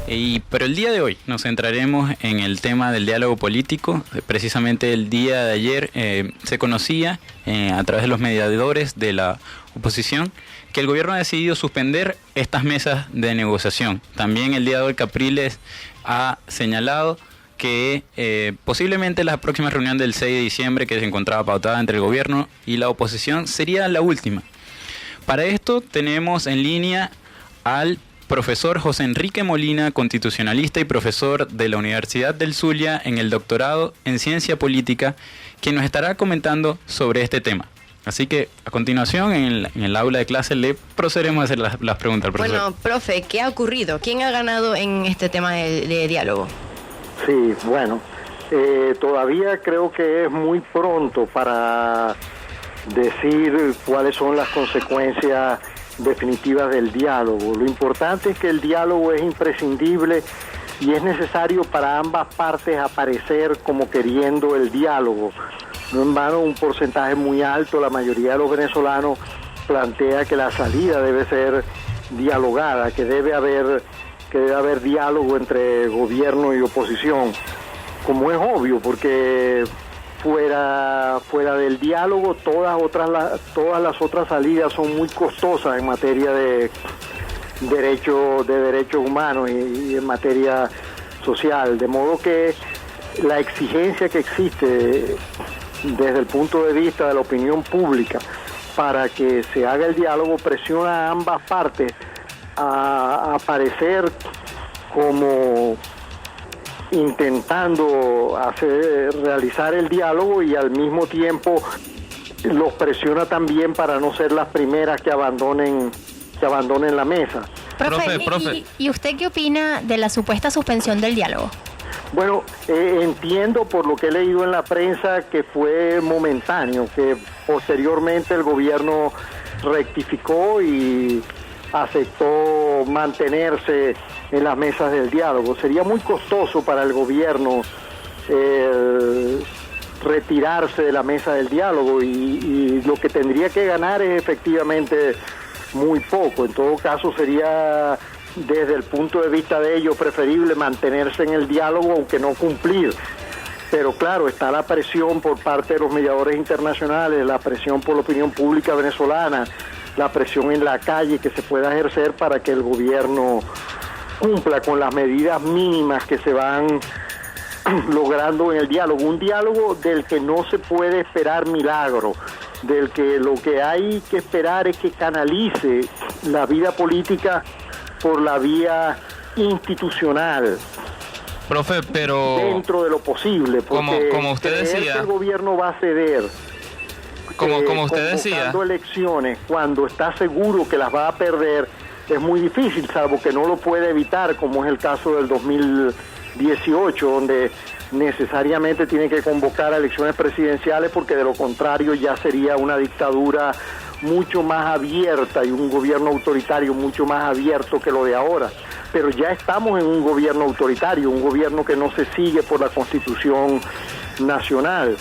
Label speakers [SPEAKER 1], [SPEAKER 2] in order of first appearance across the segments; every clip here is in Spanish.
[SPEAKER 1] Pero el día de hoy nos centraremos en el tema del diálogo político. Precisamente el día de ayer se conocía a través de los mediadores de la oposición que el gobierno ha decidido suspender estas mesas de negociación. También el día de hoy Capriles ha señalado que posiblemente la próxima reunión del 6 de diciembre que se encontraba pautada entre el gobierno y la oposición sería la última. Para esto tenemos en línea al profesor José Enrique Molina, constitucionalista y profesor de la Universidad del Zulia en el doctorado en Ciencia Política, quien nos estará comentando sobre este tema. Así que a continuación en el aula de clase le procederemos a hacer las preguntas al profesor.
[SPEAKER 2] Bueno, profe, ¿qué ha ocurrido? ¿Quién ha ganado en este tema de diálogo?
[SPEAKER 3] Sí, bueno, todavía creo que es muy pronto para decir cuáles son las consecuencias definitivas del diálogo. Lo importante es que el diálogo es imprescindible y es necesario para ambas partes aparecer como queriendo el diálogo. No en vano, un porcentaje muy alto, la mayoría de los venezolanos plantea que la salida debe ser dialogada, que debe haber diálogo entre gobierno y oposición, como es obvio, porque fuera del diálogo todas las otras salidas son muy costosas en materia de derechos humanos y en materia social, de modo que la exigencia que existe desde el punto de vista de la opinión pública para que se haga el diálogo presiona a ambas partes a aparecer como intentando realizar el diálogo y al mismo tiempo los presiona también para no ser las primeras que abandonen la mesa.
[SPEAKER 4] Profe. ¿Y usted qué opina de la supuesta suspensión del diálogo?
[SPEAKER 3] Bueno, entiendo por lo que he leído en la prensa que fue momentáneo, que posteriormente el gobierno rectificó y aceptó mantenerse en las mesas del diálogo. Sería muy costoso para el gobierno retirarse de la mesa del diálogo y lo que tendría que ganar es efectivamente muy poco. En todo caso sería, desde el punto de vista de ellos, preferible mantenerse en el diálogo aunque no cumplir. Pero claro, está la presión por parte de los mediadores internacionales, la presión por la opinión pública venezolana, la presión en la calle que se pueda ejercer para que el gobierno cumpla con las medidas mínimas que se van logrando en el diálogo. Un diálogo del que no se puede esperar milagro, del que lo que hay que esperar es que canalice la vida política por la vía institucional.
[SPEAKER 5] Profe, pero
[SPEAKER 3] dentro de lo posible, porque
[SPEAKER 5] como usted decía,
[SPEAKER 3] que el gobierno va a ceder
[SPEAKER 5] como usted decía,
[SPEAKER 3] elecciones cuando está seguro que las va a perder es muy difícil, salvo que no lo puede evitar, como es el caso del 2018, donde necesariamente tiene que convocar a elecciones presidenciales, porque de lo contrario ya sería una dictadura mucho más abierta y un gobierno autoritario mucho más abierto que lo de ahora. Pero ya estamos en un gobierno autoritario, un gobierno que no se sigue por la Constitución Nacional.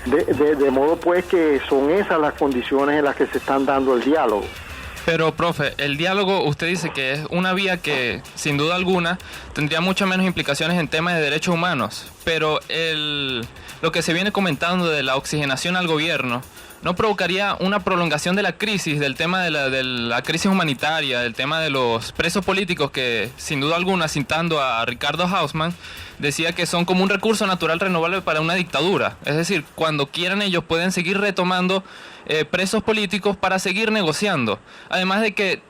[SPEAKER 3] De modo pues que son esas las condiciones en las que se están dando el diálogo.
[SPEAKER 5] Pero, profe, el diálogo, usted dice que es una vía que, sin duda alguna, tendría muchas menos implicaciones en temas de derechos humanos, pero lo que se viene comentando de la oxigenación al gobierno, ¿no provocaría una prolongación de la crisis, del tema de la crisis humanitaria, del tema de los presos políticos que, sin duda alguna, citando a Ricardo Hausmann, decía que son como un recurso natural renovable para una dictadura? Es decir, cuando quieran ellos pueden seguir retomando presos políticos para seguir negociando. Además de que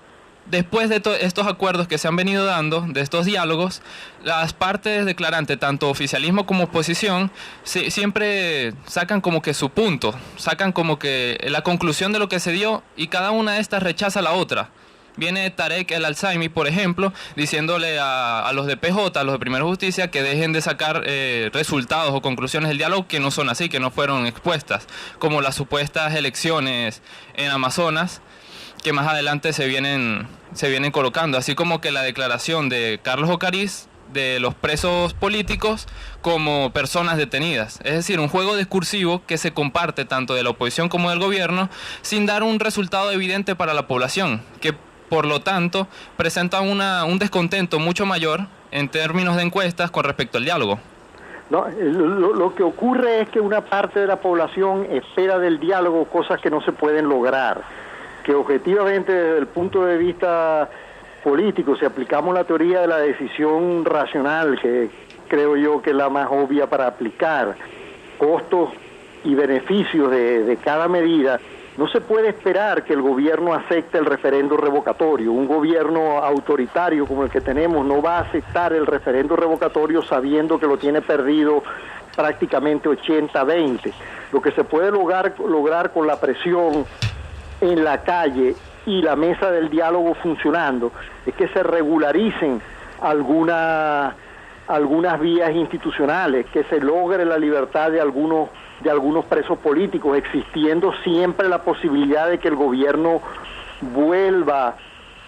[SPEAKER 5] después de estos acuerdos que se han venido dando, de estos diálogos, las partes declarantes, tanto oficialismo como oposición, siempre sacan como que su punto, sacan como que la conclusión de lo que se dio y cada una de estas rechaza a la otra. Viene Tarek El Alzaimi, por ejemplo, diciéndole a los de PJ, a los de Primera Justicia, que dejen de sacar resultados o conclusiones del diálogo que no son así, que no fueron expuestas, como las supuestas elecciones en Amazonas, que más adelante se vienen colocando, así como que la declaración de Carlos Ocariz de los presos políticos como personas detenidas. Es decir, un juego discursivo que se comparte tanto de la oposición como del gobierno sin dar un resultado evidente para la población, que por lo tanto presenta un descontento mucho mayor en términos de encuestas con respecto al diálogo?
[SPEAKER 3] No, lo que ocurre es que una parte de la población espera del diálogo cosas que no se pueden lograr, que objetivamente desde el punto de vista político, si aplicamos la teoría de la decisión racional, que creo yo que es la más obvia para aplicar, costos y beneficios de cada medida, no se puede esperar que el gobierno acepte el referendo revocatorio. Un gobierno autoritario como el que tenemos no va a aceptar el referendo revocatorio sabiendo que lo tiene perdido prácticamente 80-20. Lo que se puede lograr con la presión en la calle y la mesa del diálogo funcionando es que se regularicen algunas vías institucionales, que se logre la libertad de algunos presos políticos, existiendo siempre la posibilidad de que el gobierno vuelva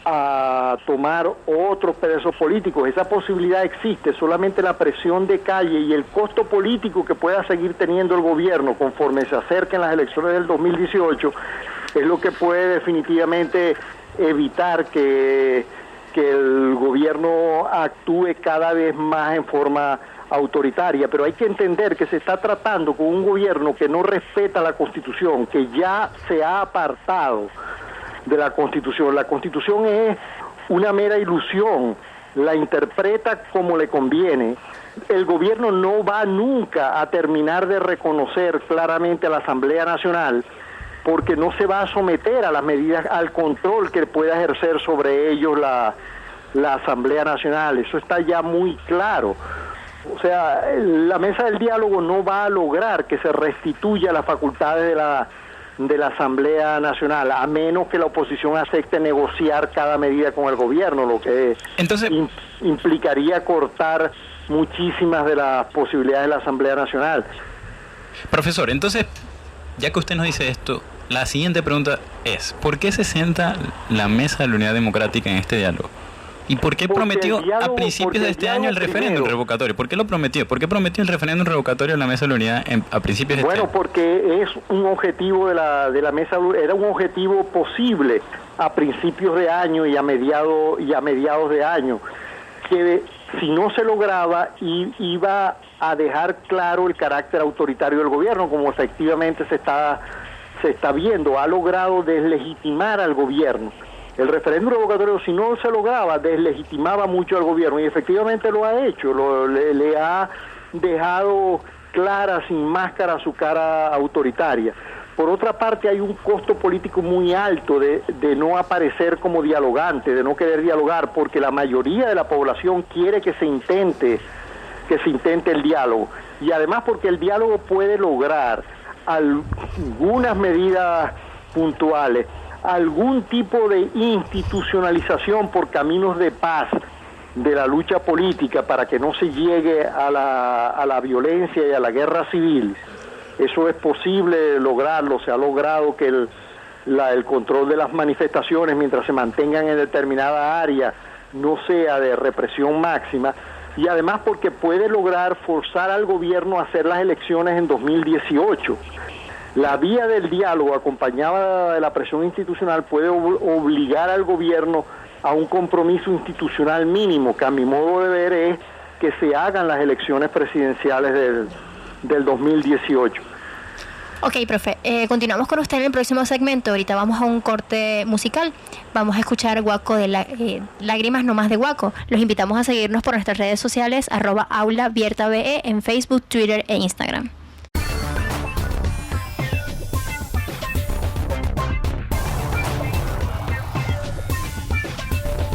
[SPEAKER 3] a tomar otros presos políticos. Esa posibilidad existe, solamente la presión de calle y el costo político que pueda seguir teniendo el gobierno conforme se acerquen las elecciones del 2018 es lo que puede definitivamente evitar que el gobierno actúe cada vez más en forma autoritaria, pero hay que entender que se está tratando con un gobierno que no respeta la Constitución, que ya se ha apartado de la Constitución. La Constitución es una mera ilusión, la interpreta como le conviene. El gobierno no va nunca a terminar de reconocer claramente a la Asamblea Nacional, porque no se va a someter a las medidas, al control que pueda ejercer sobre ellos la Asamblea Nacional. Eso está ya muy claro. O sea, la mesa del diálogo no va a lograr que se restituya las facultades de la Asamblea Nacional, a menos que la oposición acepte negociar cada medida con el gobierno, lo que entonces implicaría cortar muchísimas de las posibilidades de la Asamblea Nacional.
[SPEAKER 1] Profesor, entonces, ya que usted nos dice esto, la siguiente pregunta es, ¿por qué se sienta la Mesa de la Unidad Democrática en este diálogo? ¿Y por qué prometió a principios de este año el referéndum revocatorio? ¿Por qué lo prometió? ¿Por qué prometió el referéndum revocatorio en la Mesa de la Unidad a principios de este año?
[SPEAKER 3] Bueno, porque es un objetivo de la Mesa, era un objetivo posible a principios de año y a mediados de año, que si no se lograba iba a dejar claro el carácter autoritario del gobierno, como efectivamente se está viendo. Ha logrado deslegitimar al gobierno. El referéndum revocatorio, si no se lograba, deslegitimaba mucho al gobierno, y efectivamente lo ha hecho, le ha dejado clara, sin máscara, su cara autoritaria. Por otra parte, hay un costo político muy alto de no aparecer como dialogante, de no querer dialogar, porque la mayoría de la población quiere que se intente el diálogo, y además porque el diálogo puede lograr algunas medidas puntuales, algún tipo de institucionalización por caminos de paz de la lucha política para que no se llegue a la violencia y a la guerra civil. Eso es posible lograrlo. Se ha logrado que el control de las manifestaciones, mientras se mantengan en determinada área, no sea de represión máxima, y además porque puede lograr forzar al gobierno a hacer las elecciones en 2018. La vía del diálogo, acompañada de la presión institucional, puede obligar al gobierno a un compromiso institucional mínimo, que a mi modo de ver es que se hagan las elecciones presidenciales del 2018.
[SPEAKER 4] Ok, profe, continuamos con usted en el próximo segmento. Ahorita vamos a un corte musical. Vamos a escuchar Guaco de Lágrimas No Más de Guaco. Los invitamos a seguirnos por nuestras redes sociales, @aulaabiertabe en Facebook, Twitter e Instagram.